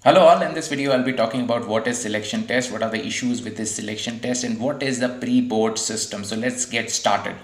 Hello all, in this video I'll be talking about what is selection test, what are the issues with this selection test, and what is the pre-board system. So let's get started.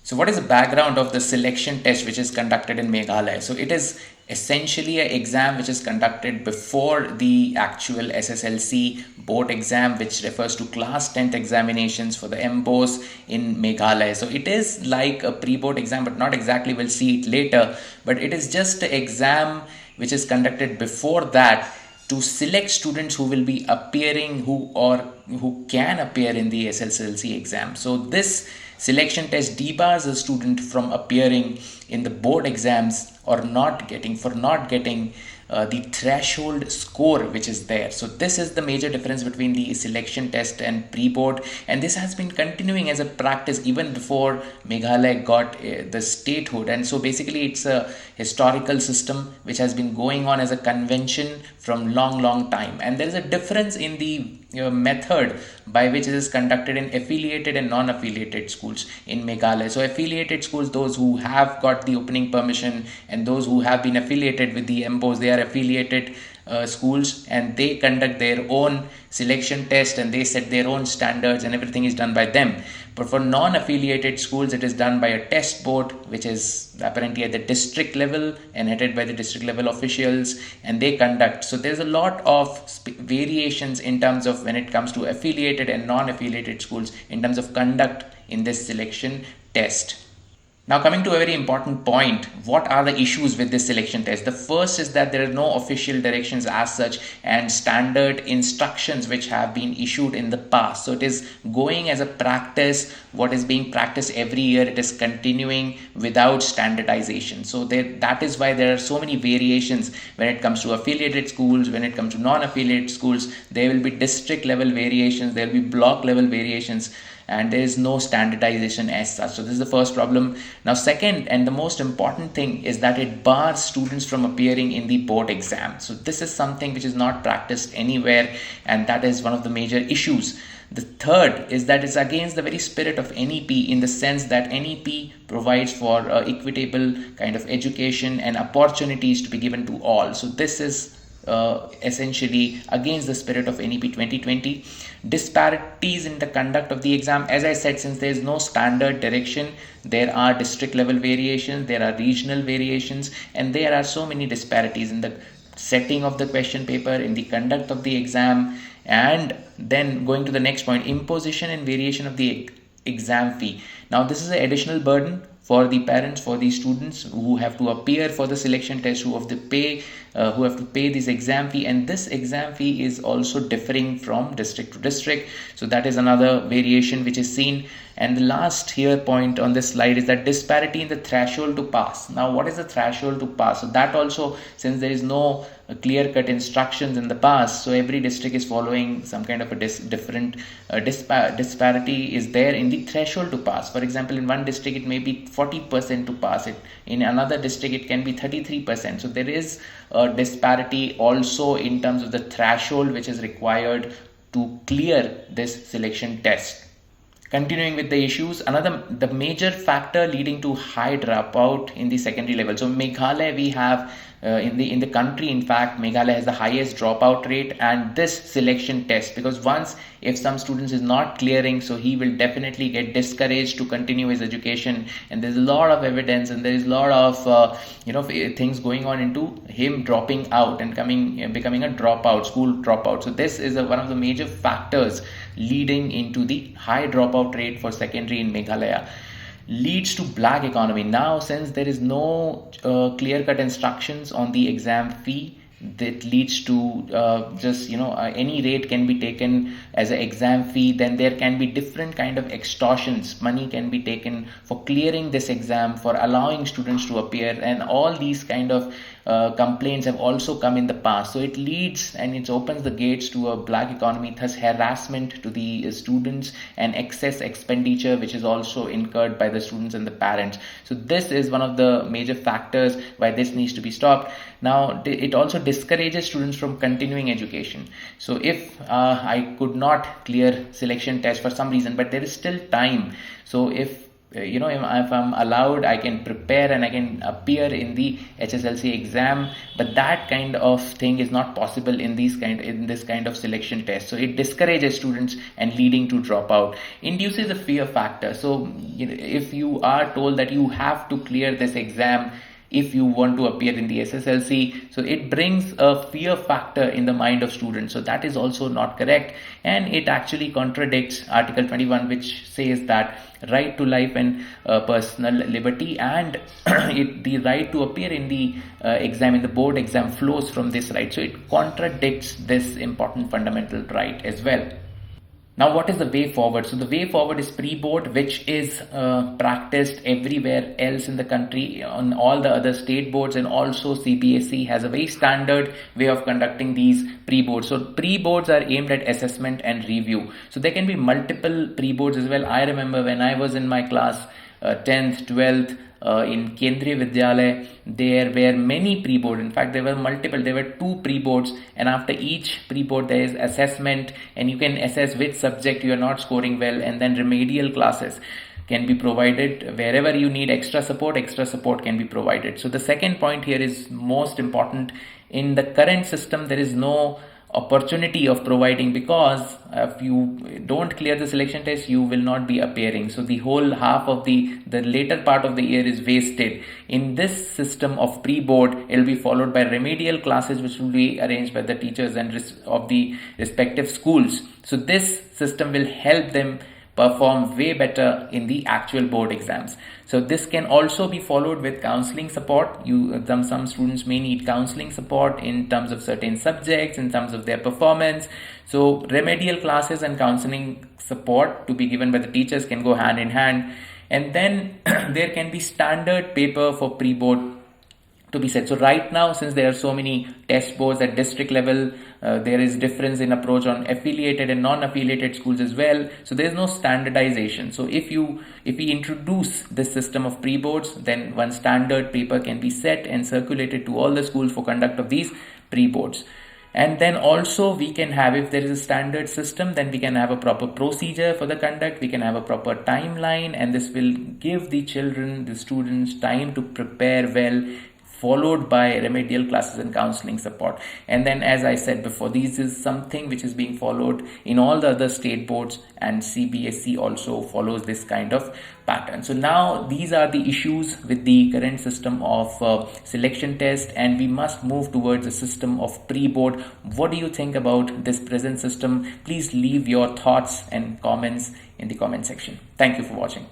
So what is the background of the selection test which is conducted in Meghalaya? So it is essentially an exam which is conducted before the actual SSLC board exam, which refers to class 10th examinations for the MBOs in Meghalaya. So it is like a pre-board exam, but not exactly, we'll see it later, but it is just an exam which is conducted before that to select students who will be appearing, who can appear in the SSLC exam. So this selection test debars a student from appearing in the board exams or not getting the threshold score which is there. So this is the major difference between the selection test and pre-board, and this has been continuing as a practice even before Meghalaya got the statehood. And so basically it's a historical system which has been going on as a convention from long time, and there is a difference in the method by which it is conducted in affiliated and non-affiliated schools in Meghalaya. So affiliated schools, those who have got the opening permission, and those who have been affiliated with the MBOs, they are affiliated schools, and they conduct their own selection test and they set their own standards and everything is done by them. But for non-affiliated schools, it is done by a test board which is apparently at the district level and headed by the district level officials, and they conduct. So there's a lot of variations in terms of when it comes to affiliated and non-affiliated schools in terms of conduct in this selection test. Now coming to a very important point, what are the issues with this selection test? The first is that there are no official directions as such and standard instructions which have been issued in the past. So it is going as a practice, what is being practiced every year, it is continuing without standardization. So that is why there are so many variations when it comes to affiliated schools, when it comes to non-affiliated schools. There will be district level variations, there will be block level variations, and there is no standardization as such. So this is the first problem. Now second, and the most important thing, is that it bars students from appearing in the board exam. So this is something which is not practiced anywhere, and that is one of the major issues. The third is that it's against the very spirit of NEP, in the sense that NEP provides for equitable kind of education and opportunities to be given to all. So this is essentially against the spirit of NEP 2020. Disparities in the conduct of the exam, as I said, since there is no standard direction, there are district level variations, there are regional variations, and there are so many disparities in the setting of the question paper, in the conduct of the exam. And then going to the next point, imposition and variation of the exam fee. Now this is an additional burden for the parents, for the students who have to appear for the selection test, who have to pay this exam fee, and this exam fee is also differing from district to district. So that is another variation which is seen. And the last here point on this slide is that disparity in the threshold to pass. Now what is the threshold to pass? So that also, since there is no clear-cut instructions in the past, so every district is following some kind of a different disparity is there in the threshold to pass. For example, in one district it may be 40% to pass it, in another district it can be 33%. So there is a disparity also in terms of the threshold which is required to clear this selection test. Continuing with the issues, the major factor leading to high dropout in the secondary level. So Meghalaya, we have in the country, in fact, Meghalaya has the highest dropout rate, and this selection test, because once if some students is not clearing, so he will definitely get discouraged to continue his education, and there's a lot of evidence and there is a lot of things going on into him dropping out and becoming a dropout, school dropout. So this is one of the major factors leading into the high dropout rate for secondary in Meghalaya. Leads to black economy. Now since there is no clear-cut instructions on the exam fee, that leads to any rate can be taken as an exam fee. Then there can be different kind of extortions. Money can be taken for clearing this exam, for allowing students to appear, and all these kind of complaints have also come in the past. So it leads and it opens the gates to a black economy, thus harassment to the students and excess expenditure which is also incurred by the students and the parents. So this is one of the major factors why this needs to be stopped. Now it also discourages students from continuing education. So if I could not clear selection test for some reason, but there is still time, so if if I'm allowed, I can prepare and I can appear in the HSLC exam, but that kind of thing is not possible in this kind of selection test. So it discourages students and leading to dropout, induces a fear factor. So if you are told that you have to clear this exam if you want to appear in the SSLC, so it brings a fear factor in the mind of students. So that is also not correct, and it actually contradicts Article 21, which says that right to life and personal liberty, and the right to appear in the exam, in the board exam, flows from this right. So it contradicts this important fundamental right as well. Now, what is the way forward? So the way forward is pre-board, which is practiced everywhere else in the country on all the other state boards, and also CBSE has a very standard way of conducting these pre-boards. So pre-boards are aimed at assessment and review. So there can be multiple pre-boards as well. I remember when I was in my class 10th, 12th, in Kendriya Vidyalaya, there were many pre-board. In fact, there were multiple. There were 2 pre-boards, and after each pre-board there is assessment, and you can assess which subject you are not scoring well, and then remedial classes can be provided. Wherever you need extra support can be provided. So the second point here is most important. In the current system, there is no opportunity of providing, because if you don't clear the selection test, you will not be appearing. So the whole half of the later part of the year is wasted. In this system of pre-board, it will be followed by remedial classes, which will be arranged by the teachers and of the respective schools. So this system will help them perform way better in the actual board exams. So this can also be followed with counseling support. Some students may need counseling support in terms of certain subjects, in terms of their performance. So remedial classes and counseling support to be given by the teachers can go hand in hand. And then there can be standard paper for pre-board to be set. So right now, since there are so many test boards at district level, there is difference in approach on affiliated and non-affiliated schools as well. So there is no standardization. So if we introduce this system of pre-boards, then one standard paper can be set and circulated to all the schools for conduct of these pre-boards. And then also we can have, if there is a standard system, then we can have a proper procedure for the conduct, we can have a proper timeline, and this will give the students time to prepare well, followed by remedial classes and counseling support. And then, as I said before, this is something which is being followed in all the other state boards, and CBSE also follows this kind of pattern. So now these are the issues with the current system of selection test, and we must move towards a system of pre-board. What do you think about this present system? Please leave your thoughts and comments in the comment section. Thank you for watching.